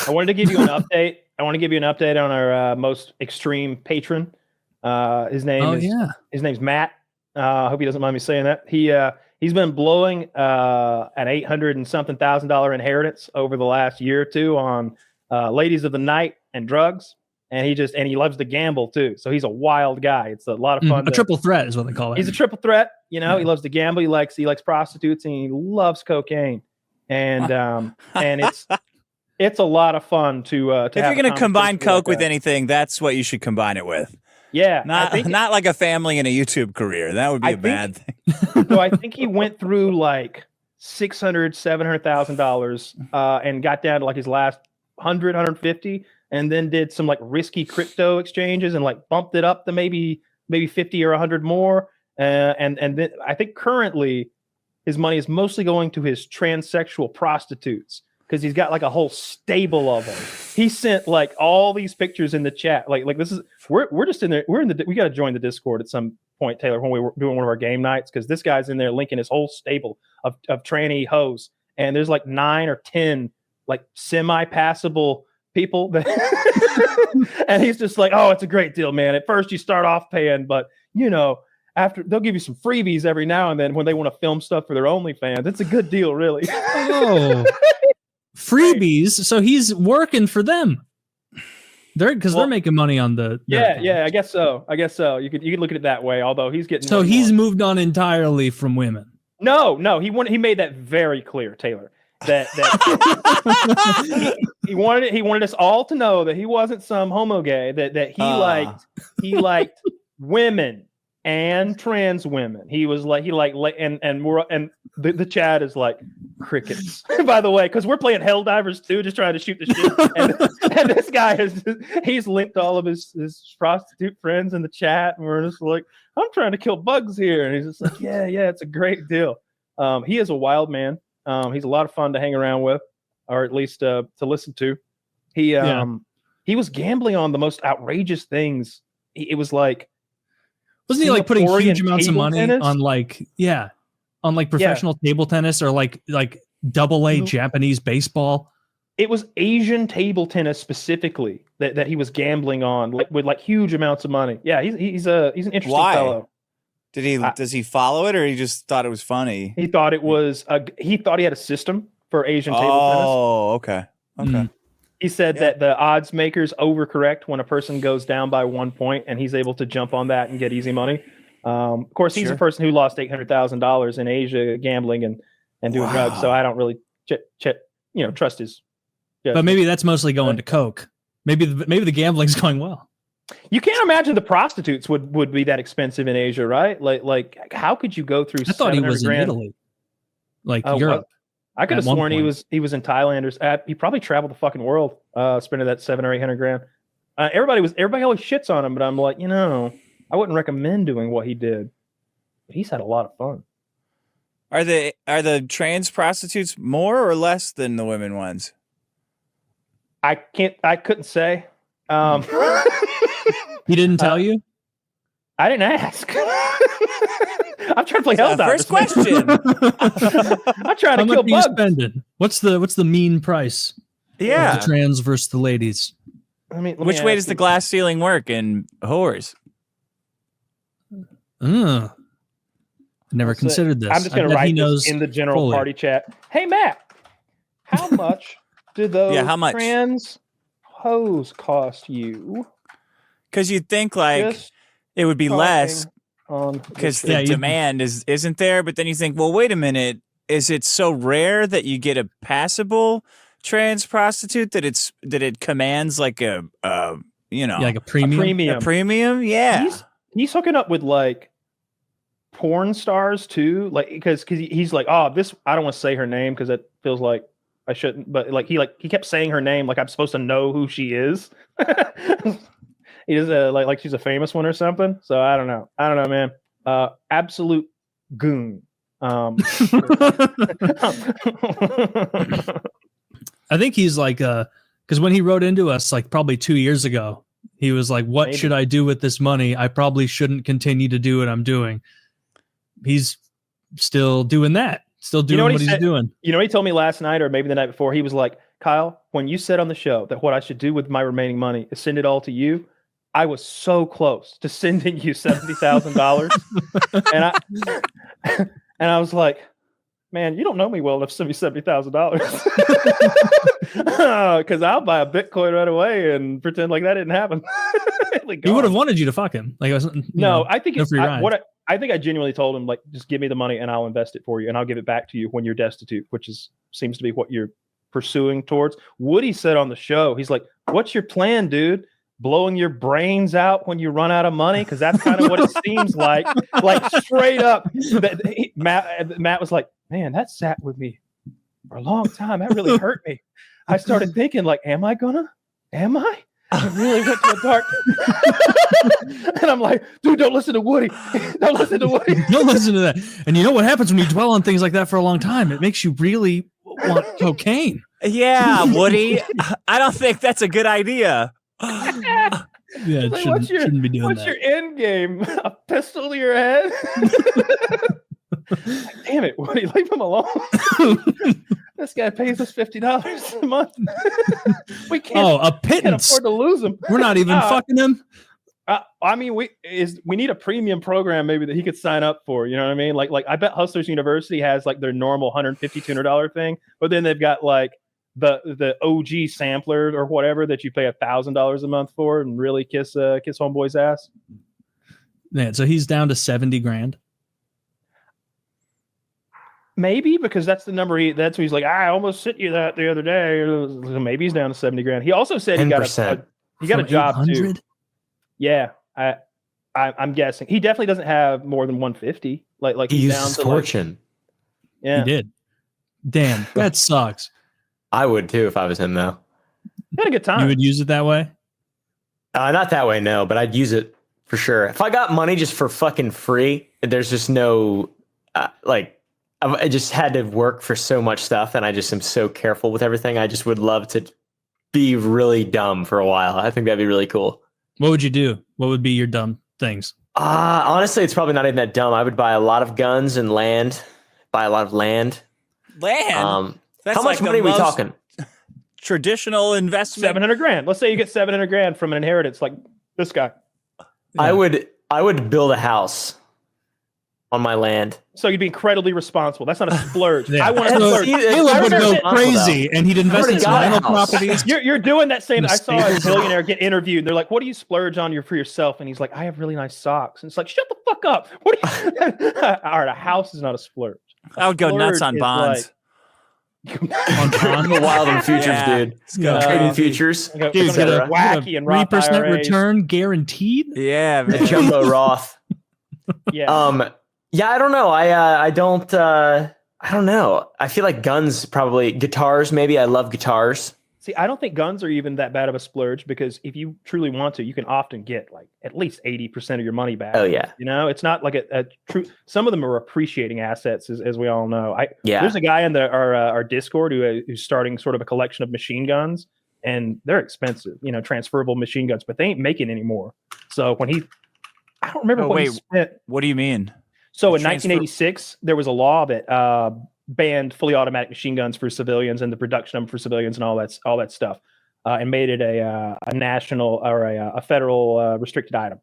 I wanted to give you an update. I want to give you an update on our most extreme patron. His name's Matt. I hope he doesn't mind me saying that. He's been blowing an $800 and something thousand inheritance over the last year or two on ladies of the night and drugs. And he loves to gamble too. So he's a wild guy. It's a lot of fun. A triple threat is what they call it. He's a triple threat. He loves to gamble. He likes prostitutes and he loves cocaine. And it's a lot of fun to if you're going to combine coke with anything, that's what you should combine it with. Yeah, not like a family and a YouTube career. That would be a bad thing. So I think he went through like $600,000-$700,000 and got down to like his last 150, and then did some like risky crypto exchanges and like bumped it up to maybe 50 or 100 more. And then I think currently his money is mostly going to his transsexual prostitutes, because he's got like a whole stable of them. He sent like all these pictures in the chat. Like this is we're just in there. We got to join the Discord at some point, Taylor, when we were doing one of our game nights, because this guy's in there linking his whole stable of tranny hoes, and there's like 9 or 10 like semi-passable people that and he's just like, oh, it's a great deal, man. At first you start off paying, but after they'll give you some freebies every now and then when they want to film stuff for their OnlyFans. It's a good deal, really. Oh, freebies. So he's working for them. They're making money on the. Yeah. I guess so. You could look at it that way. Although he's getting. So he's moved on entirely from women. No. He made that very clear, Taylor. That he wanted us all to know that he wasn't some homo gay. That he liked women and trans women. He was like and the chat is like crickets. By the way, because we're playing Helldivers 2, just trying to shoot the shit. And this guy he's linked all of his prostitute friends in the chat, and we're just like, I'm trying to kill bugs here, and he's just like, yeah, it's a great deal. He is a wild man. He's a lot of fun to hang around with, or at least to listen to. He was gambling on the most outrageous things. It was like, wasn't he like putting huge amounts of money on professional table tennis, or like AA Japanese baseball? It was Asian table tennis specifically that he was gambling on, with like huge amounts of money. Yeah, he's an interesting fellow. Does he follow it, or he just thought it was funny? He thought it was. He thought he had a system for Asian table tennis. Oh, okay. Mm. He said that the odds makers overcorrect when a person goes down by 1 point, and he's able to jump on that and get easy money. Of course, he's a person who lost $800,000 in Asia gambling and doing drugs. So I don't really trust his. But maybe that's mostly going to coke. Maybe the gambling's going well. You can't imagine the prostitutes would be that expensive in Asia, right? Like how could you go through? I thought he was in Italy, Europe. I could have sworn he was in Thailand, or he probably traveled the fucking world, spending that $700,000 or $800,000. Everybody always shits on him, but I'm like, I wouldn't recommend doing what he did. But he's had a lot of fun. Are the trans prostitutes more or less than the women ones? I couldn't say. He didn't tell you? I didn't ask. I'm trying to play Helldivers. First question. I'm trying to kill bugs. How much are you spending? What's the mean price? Yeah. The trans versus the ladies. Which way does the glass ceiling work in whores? Never considered this. I'm just going to write this in the general party chat. Hey, Matt, how much do those trans hoes cost you? Because you'd think like it would be less because the demand isn't there. But then you think, well, wait a minute. Is it so rare that you get a passable trans prostitute that it commands like a like a premium? A premium? Yeah. He's hooking up with like porn stars too, like because he's like, oh, this, I don't want to say her name because it feels like I shouldn't, but he kept saying her name like I'm supposed to know who she is. He is like she's a famous one or something. So I don't know, man. Absolute goon. I think he's like because when he wrote into us like probably 2 years ago, he was like, what should I do with this money? I probably shouldn't continue to do what I'm doing. He's still doing that. Still doing what he's doing. You know what he told me last night or maybe the night before? He was like, Kyle, when you said on the show that what I should do with my remaining money is send it all to you, I was so close to sending you $70,000, and I was like, man, you don't know me well enough to send me $70,000, because I'll buy a Bitcoin right away and pretend like that didn't happen. He would have wanted you to fuck him. Like, I think it's I think I genuinely told him, like, just give me the money and I'll invest it for you and I'll give it back to you when you're destitute, which seems to be what you're pursuing towards. Woody said on the show, he's like, what's your plan, dude? Blowing your brains out when you run out of money? Because that's kind of what it seems like. Like, straight up. Matt was like, man, that sat with me for a long time. That really hurt me. I started thinking, like, am I? I really went to a dark. And I'm like, dude, don't listen to Woody. Don't listen to Woody. Don't listen to that. And you know what happens when you dwell on things like that for a long time? It makes you really want cocaine. Yeah, Woody. I don't think that's a good idea. Yeah, it like, shouldn't be doing what's that. your end game? A pistol to your head? Like, damn it, Woody, leave him alone. This guy pays us $50 a month. We can't afford to lose him. We're not even fucking him. I mean, we need a premium program maybe that he could sign up for. You know what I mean? Like I bet Hustlers University has like their normal $150, $200 thing, but then they've got like the OG sampler or whatever that you pay $1,000 a month for and really kiss homeboy's ass. Yeah, so he's down to $70,000. Maybe, because that's the number that's what he's like, I almost sent you that the other day. Maybe he's down to $70,000. He also said he got a job 800? too. Yeah, I'm guessing he definitely doesn't have more than 150. Like he used his fortune. Yeah, he did. Damn, that sucks. I would too if I was him, though. He had a good time. You would use it that way? Not that way, no, but I'd use it for sure. If I got money just for fucking free, there's just no I just had to work for so much stuff, and I just am so careful with everything. I just would love to be really dumb for a while. I think that'd be really cool. What would you do? What would be your dumb things? Honestly, it's probably not even that dumb. I would buy a lot of guns and land. Buy a lot of land. Land? How much money are we talking? Traditional investment. $700,000. Let's say you get $700,000 from an inheritance, like this guy. Yeah. I would build a house on my land. So you'd be incredibly responsible. That's not a splurge. Yeah. I want to splurge. Caleb would go crazy, and he'd invest in some rental properties. You're doing that same. I saw a billionaire get interviewed, and they're like, "What do you splurge on for yourself?" And he's like, "I have really nice socks." And it's like, "Shut the fuck up!" What? All right, a house is not a splurge. I would go nuts on bonds. On wild and futures, dude. Trading futures. Dude, get a wacky and 3% return guaranteed. Yeah, man. A jumbo Roth. Yeah. Yeah, I don't know. I don't know. I feel like guns, probably guitars. Maybe I love guitars. See, I don't think guns are even that bad of a splurge, because if you truly want to, you can often get like at least 80% of your money back. Oh yeah. You know, it's not like a true. Some of them are appreciating assets, as we all know. Yeah. There's a guy in our Discord who's starting sort of a collection of machine guns, and they're expensive. You know, transferable machine guns, but they ain't making anymore. So when I don't remember what he spent. What do you mean? So in 1986, there was a law that banned fully automatic machine guns for civilians and the production of them for civilians and all that stuff, and made it a national or a federal restricted item.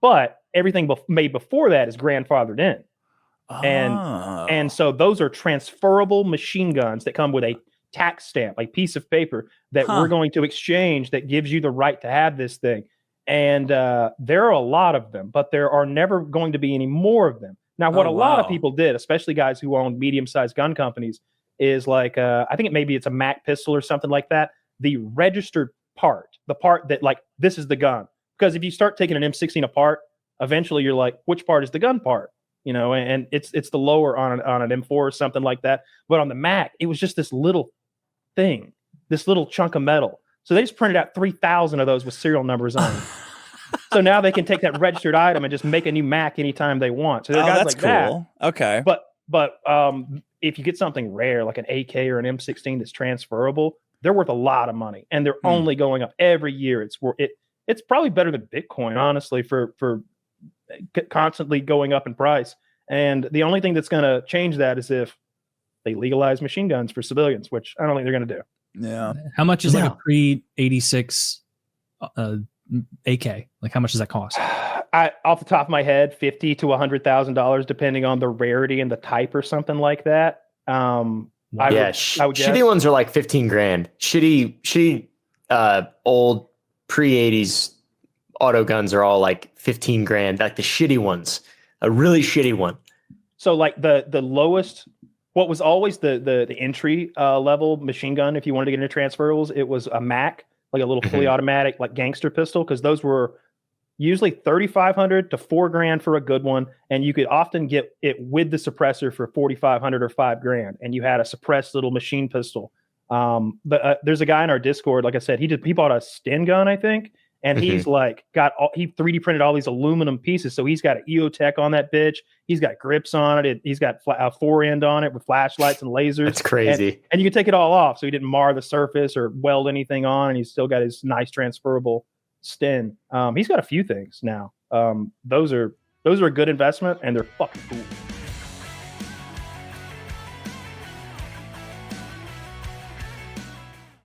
But everything made before that is grandfathered in, and so those are transferable machine guns that come with a tax stamp, a piece of paper that we're going to exchange that gives you the right to have this thing. And there are a lot of them, but there are never going to be any more of them. Now, what a lot of people did, especially guys who own medium-sized gun companies, is like, I think it's a Mac pistol or something like that. The registered part, the part that like, this is the gun. Because if you start taking an M16 apart, eventually you're like, which part is the gun part? You know, and it's the lower on an M4 or something like that. But on the Mac, it was just this little thing, this little chunk of metal. So they just printed out 3,000 of those with serial numbers on them. So now they can take that registered item and just make a new Mac anytime they want. So there are guys like cool. that. Okay. But if you get something rare like an AK or an M16 that's transferable, they're worth a lot of money, and they're only going up every year. It's probably better than Bitcoin, honestly, for constantly going up in price. And the only thing that's going to change that is if they legalize machine guns for civilians, which I don't think they're going to do. Yeah. How much is like a pre-86 AK? Like how much does that cost? Off the top of my head, $50,000 to $100,000, depending on the rarity and the type or something like that. I would shitty ones are like 15 grand. Shitty old pre-80s auto guns are all like 15 grand. Like the shitty ones, a really shitty one. So like the lowest, what was always the entry level machine gun, if you wanted to get into transferables, it was a Mac, like a little fully automatic like gangster pistol, because those were usually $3,500 to $4,000 for a good one, and you could often get it with the suppressor for $4,500 or $5,000, and you had a suppressed little machine pistol. But there's a guy in our Discord, like I said, he bought a Sten gun, I think, and he's like he 3D printed all these aluminum pieces, so he's got an EOTech on that bitch. He's got grips on it. He's got a fore end on it with flashlights and lasers. That's crazy. And you can take it all off, so he didn't mar the surface or weld anything on, and he's still got his nice transferable Sten. He's got a few things now. Those are a good investment, and they're fucking cool.